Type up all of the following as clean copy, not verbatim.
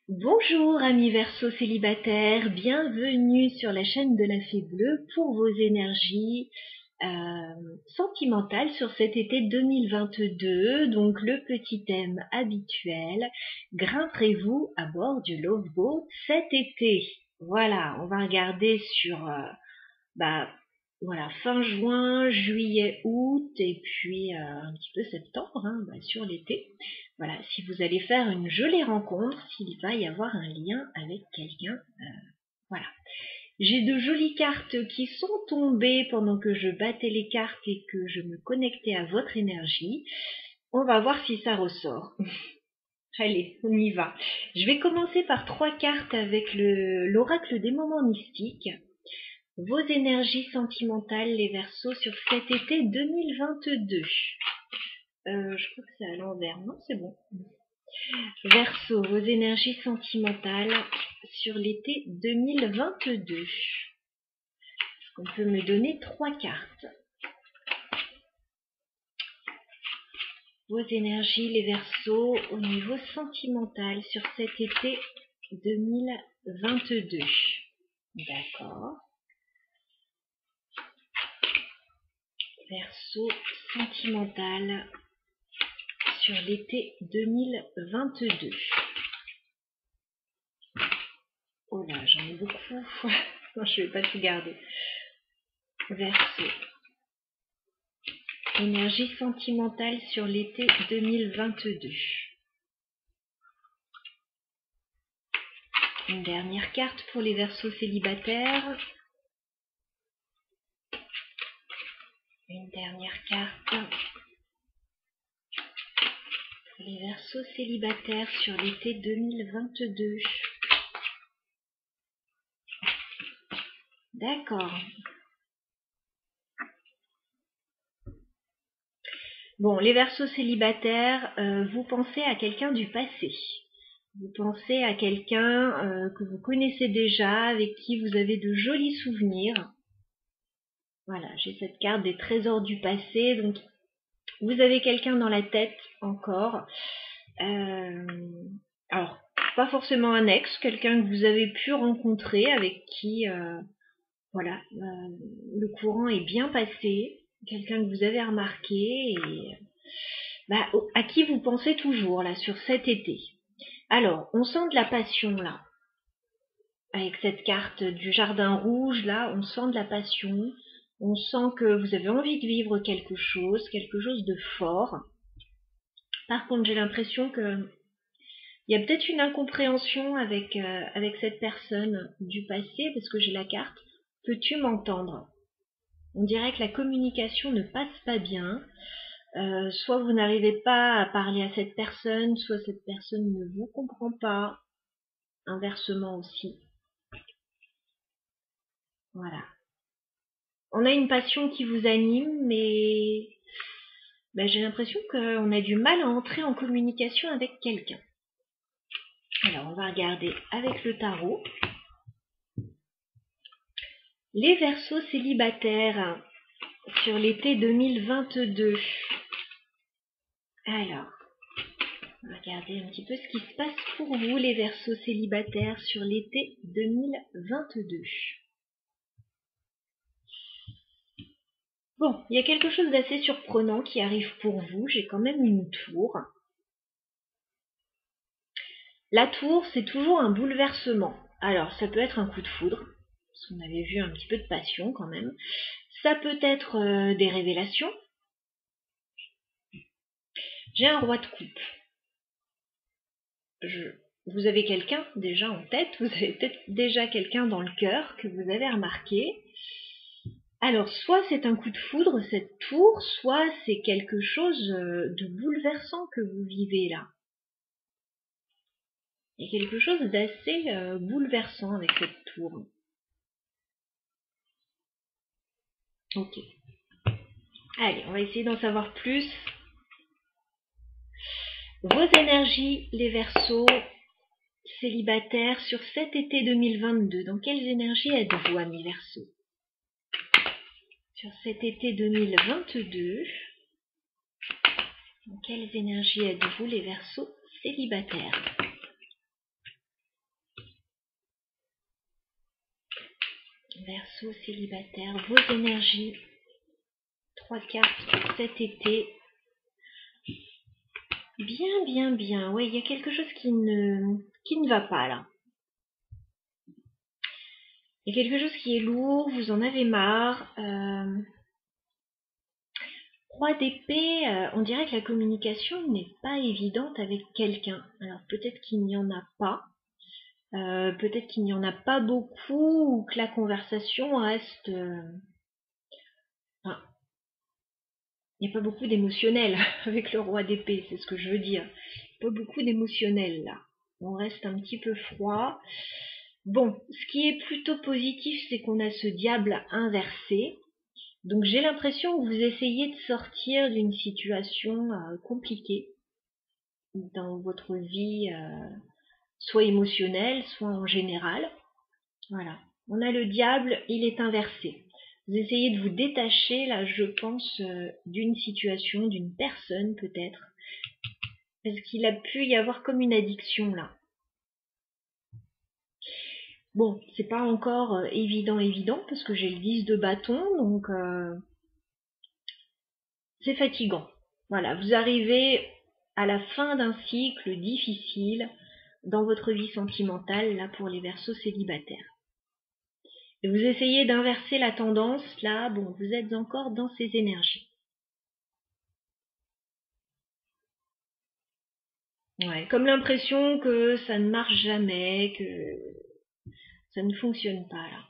Bonjour amis Verseau célibataires, bienvenue sur la chaîne de la Fée Bleue pour vos énergies sentimentales sur cet été 2022. Donc le petit thème habituel, grimperez-vous à bord du Love Boat cet été? Voilà, on va regarder sur voilà, fin juin, juillet, août et puis un petit peu septembre, sur l'été. Voilà, si vous allez faire une jolie rencontre, s'il va y avoir un lien avec quelqu'un. Voilà. J'ai de jolies cartes qui sont tombées pendant que je battais les cartes et que je me connectais à votre énergie. On va voir si ça ressort. Allez, on y va. Je vais commencer par 3 cartes avec l'oracle des moments mystiques. Vos énergies sentimentales, les Verseaux, sur cet été 2022. Je crois que c'est à l'envers. Non, c'est bon. Verseau, vos énergies sentimentales sur l'été 2022. Est-ce qu'on peut me donner 3 cartes? Vos énergies, les Verseaux, au niveau sentimental sur cet été 2022. D'accord. Verseau sentimental sur l'été 2022. Oh là, j'en ai beaucoup. Non, je ne vais pas tout garder. Verseau. Énergie sentimentale sur l'été 2022. Une dernière carte pour les Verseaux célibataires. Une dernière carte pour les Verseaux célibataires sur l'été 2022. D'accord. Bon, les Verseaux célibataires, vous pensez à quelqu'un du passé. Vous pensez à quelqu'un que vous connaissez déjà, avec qui vous avez de jolis souvenirs. Voilà, j'ai cette carte des trésors du passé, donc vous avez quelqu'un dans la tête encore. Alors, pas forcément un ex, quelqu'un que vous avez pu rencontrer, avec qui le courant est bien passé, quelqu'un que vous avez remarqué et à qui vous pensez toujours là sur cet été. Alors, on sent de la passion là. Avec cette carte du jardin rouge là, on sent de la passion. On sent que vous avez envie de vivre quelque chose de fort. Par contre, j'ai l'impression que il y a peut-être une incompréhension avec cette personne du passé, parce que j'ai la carte « Peux-tu m'entendre ?» On dirait que la communication ne passe pas bien. Soit vous n'arrivez pas à parler à cette personne, soit cette personne ne vous comprend pas. Inversement aussi. Voilà. On a une passion qui vous anime, mais j'ai l'impression qu'on a du mal à entrer en communication avec quelqu'un. Alors, on va regarder avec le tarot. Les Verseaux célibataires sur l'été 2022. Alors, on va regarder un petit peu ce qui se passe pour vous, les Verseaux célibataires, sur l'été 2022. Bon, il y a quelque chose d'assez surprenant qui arrive pour vous. J'ai quand même une tour. La tour, c'est toujours un bouleversement. Alors, ça peut être un coup de foudre, parce qu'on avait vu un petit peu de passion quand même. Ça peut être des révélations. J'ai un roi de coupe. Vous avez quelqu'un déjà en tête, vous avez peut-être déjà quelqu'un dans le cœur que vous avez remarqué. Alors, soit c'est un coup de foudre, cette tour, soit c'est quelque chose de bouleversant que vous vivez là. Il y a quelque chose d'assez bouleversant avec cette tour. Ok. Allez, on va essayer d'en savoir plus. Vos énergies, les Verseaux célibataires, sur cet été 2022. Dans quelles énergies êtes-vous, amis Verseaux? Sur cet été 2022, dans quelles énergies êtes-vous, les Verseaux célibataires? Verseau célibataire, vos énergies. 3 cartes pour cet été. Bien, bien, bien. Oui, il y a quelque chose qui ne va pas là. Il y a quelque chose qui est lourd, vous en avez marre. Roi d'épée, on dirait que la communication n'est pas évidente avec quelqu'un. Alors peut-être qu'il n'y en a pas. Peut-être qu'il n'y en a pas beaucoup ou que la conversation reste... Enfin, il n'y a pas beaucoup d'émotionnel avec le roi d'épée, c'est ce que je veux dire. Pas beaucoup d'émotionnel là. On reste un petit peu froid. Bon, ce qui est plutôt positif, c'est qu'on a ce diable inversé. Donc j'ai l'impression que vous essayez de sortir d'une situation compliquée dans votre vie, soit émotionnelle, soit en général. Voilà. On a le diable, il est inversé. Vous essayez de vous détacher, là, je pense, d'une situation, d'une personne peut-être, parce qu'il a pu y avoir comme une addiction là. Bon, c'est pas encore évident, parce que j'ai le 10 de bâton, donc c'est fatigant. Voilà, vous arrivez à la fin d'un cycle difficile dans votre vie sentimentale, là, pour les Verseaux célibataires. Et vous essayez d'inverser la tendance, là, bon, vous êtes encore dans ces énergies. Ouais, comme l'impression que ça ne marche jamais, que ça ne fonctionne pas, là.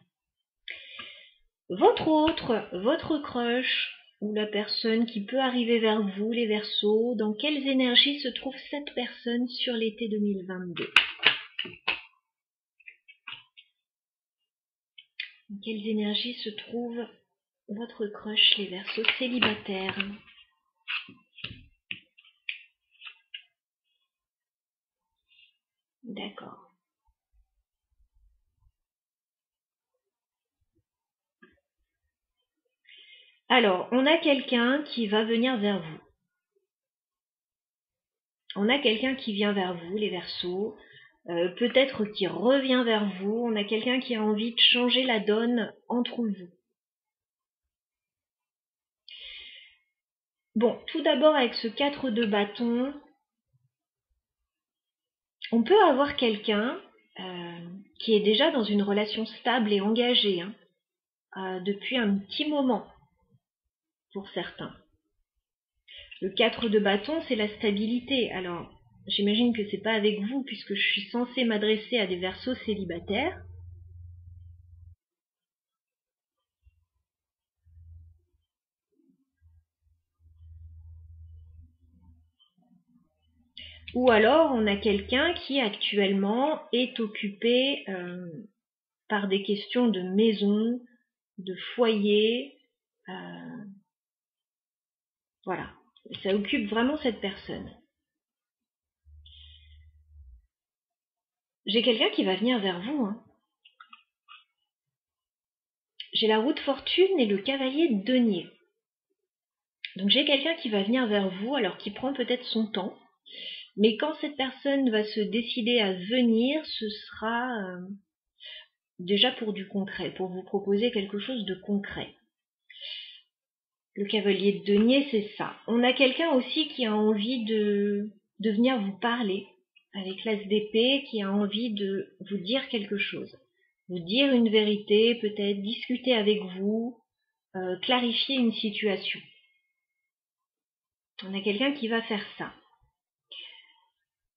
Votre crush, ou la personne qui peut arriver vers vous, les Verseaux, dans quelles énergies se trouve cette personne sur l'été 2022 ? Dans quelles énergies se trouve votre crush, les Verseaux célibataires ? D'accord. Alors, on a quelqu'un qui va venir vers vous. On a quelqu'un qui vient vers vous, les Verseaux. Peut-être qui revient vers vous. On a quelqu'un qui a envie de changer la donne entre vous. Bon, tout d'abord avec ce 4 de bâton, on peut avoir quelqu'un qui est déjà dans une relation stable et engagée depuis un petit moment pour certains. Le 4 de bâton, c'est la stabilité. Alors, j'imagine que c'est pas avec vous puisque je suis censée m'adresser à des Verseaux célibataires. Ou alors, on a quelqu'un qui actuellement est occupé par des questions de maison, de foyer. Voilà, ça occupe vraiment cette personne. J'ai quelqu'un qui va venir vers vous. J'ai la roue de fortune et le cavalier de denier. Donc j'ai quelqu'un qui va venir vers vous, alors qui prend peut-être son temps. Mais quand cette personne va se décider à venir, ce sera déjà pour du concret, pour vous proposer quelque chose de concret. Le cavalier de denier, c'est ça. On a quelqu'un aussi qui a envie de venir vous parler, avec l'as d'épée, qui a envie de vous dire quelque chose. Vous dire une vérité, peut-être discuter avec vous, clarifier une situation. On a quelqu'un qui va faire ça.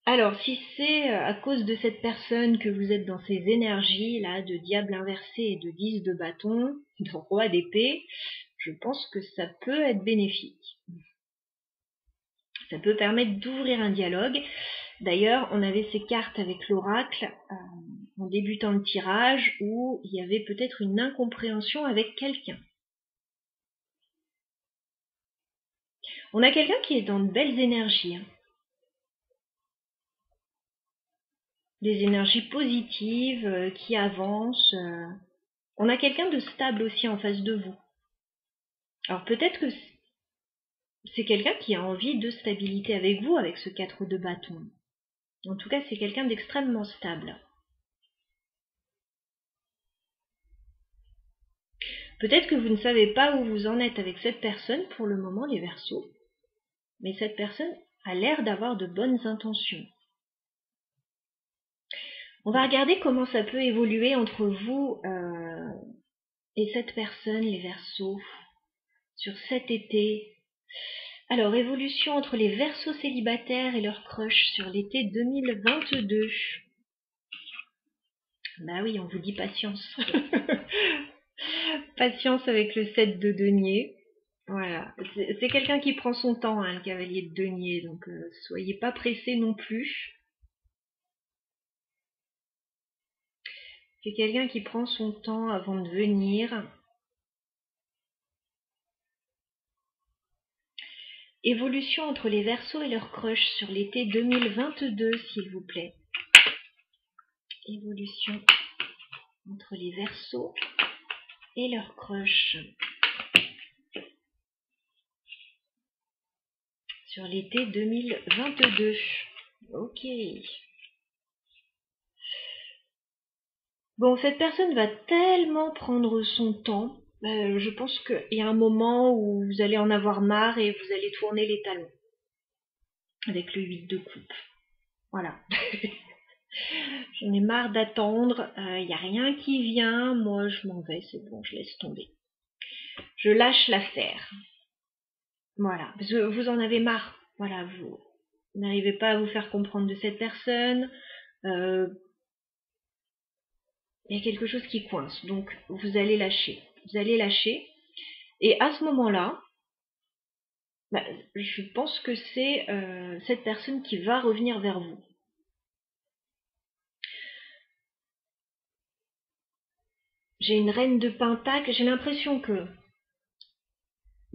Alors, si c'est à cause de cette personne que vous êtes dans ces énergies là de diable inversé et de 10 de bâton, de roi d'épée, je pense que ça peut être bénéfique. Ça peut permettre d'ouvrir un dialogue. D'ailleurs, on avait ces cartes avec l'oracle en débutant le tirage où il y avait peut-être une incompréhension avec quelqu'un. On a quelqu'un qui est dans de belles énergies. Des énergies positives qui avancent. On a quelqu'un de stable aussi en face de vous. Alors peut-être que c'est quelqu'un qui a envie de stabilité avec vous avec ce 4 de bâton. En tout cas, c'est quelqu'un d'extrêmement stable. Peut-être que vous ne savez pas où vous en êtes avec cette personne pour le moment, les Verseaux, mais cette personne a l'air d'avoir de bonnes intentions. On va regarder comment ça peut évoluer entre vous et cette personne, les Verseaux, sur cet été. Alors, évolution entre les Verseaux célibataires et leur crush sur l'été 2022. Bah oui, on vous dit patience. Patience avec le 7 de denier. Voilà, c'est quelqu'un qui prend son temps, hein, le cavalier de denier, donc soyez pas pressés non plus. C'est quelqu'un qui prend son temps avant de venir. Évolution entre les Verseaux et leur crush sur l'été 2022, s'il vous plaît. Évolution entre les Verseaux et leur crush sur l'été 2022. Ok. Bon, cette personne va tellement prendre son temps. Je pense qu'il y a un moment où vous allez en avoir marre et vous allez tourner les talons. Avec le 8 de coupe. Voilà. J'en ai marre d'attendre. Il n'y a rien qui vient. Moi, je m'en vais. C'est bon, je laisse tomber. Je lâche l'affaire. Voilà. Parce que vous en avez marre. Voilà, vous n'arrivez pas à vous faire comprendre de cette personne. Il y a quelque chose qui coince. Donc, vous allez lâcher. Vous allez lâcher. Et à ce moment-là, je pense que c'est cette personne qui va revenir vers vous. J'ai une reine de Pentacle. J'ai l'impression que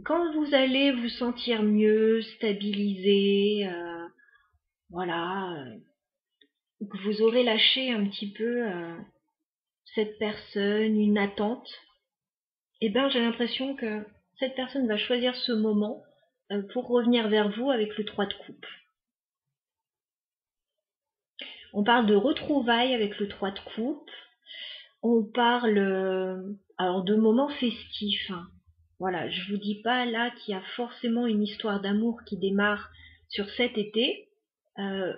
quand vous allez vous sentir mieux, stabilisé, voilà, que vous aurez lâché un petit peu cette personne, une attente, et ben j'ai l'impression que cette personne va choisir ce moment pour revenir vers vous avec le 3 de coupe. On parle de retrouvailles avec le 3 de coupe. On parle alors de moments festifs. Hein. Voilà, je vous dis pas là qu'il y a forcément une histoire d'amour qui démarre sur cet été,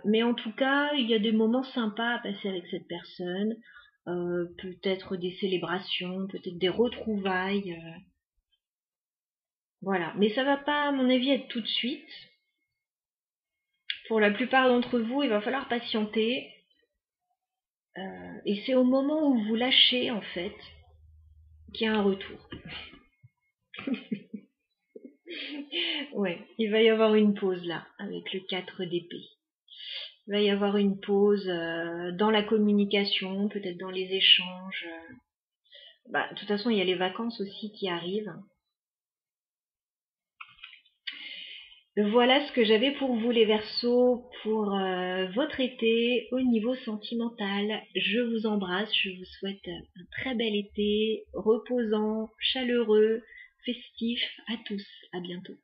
mais en tout cas, il y a des moments sympas à passer avec cette personne, peut-être des célébrations, peut-être des retrouvailles, voilà. Mais ça va pas, à mon avis, être tout de suite. Pour la plupart d'entre vous, il va falloir patienter, et c'est au moment où vous lâchez, en fait, qu'il y a un retour. Ouais, il va y avoir une pause là, avec le 4 d'épée. Il va y avoir une pause dans la communication, peut-être dans les échanges. De toute façon, il y a les vacances aussi qui arrivent. Voilà ce que j'avais pour vous les Verseaux, pour votre été au niveau sentimental. Je vous embrasse, je vous souhaite un très bel été, reposant, chaleureux, festif à tous. À bientôt.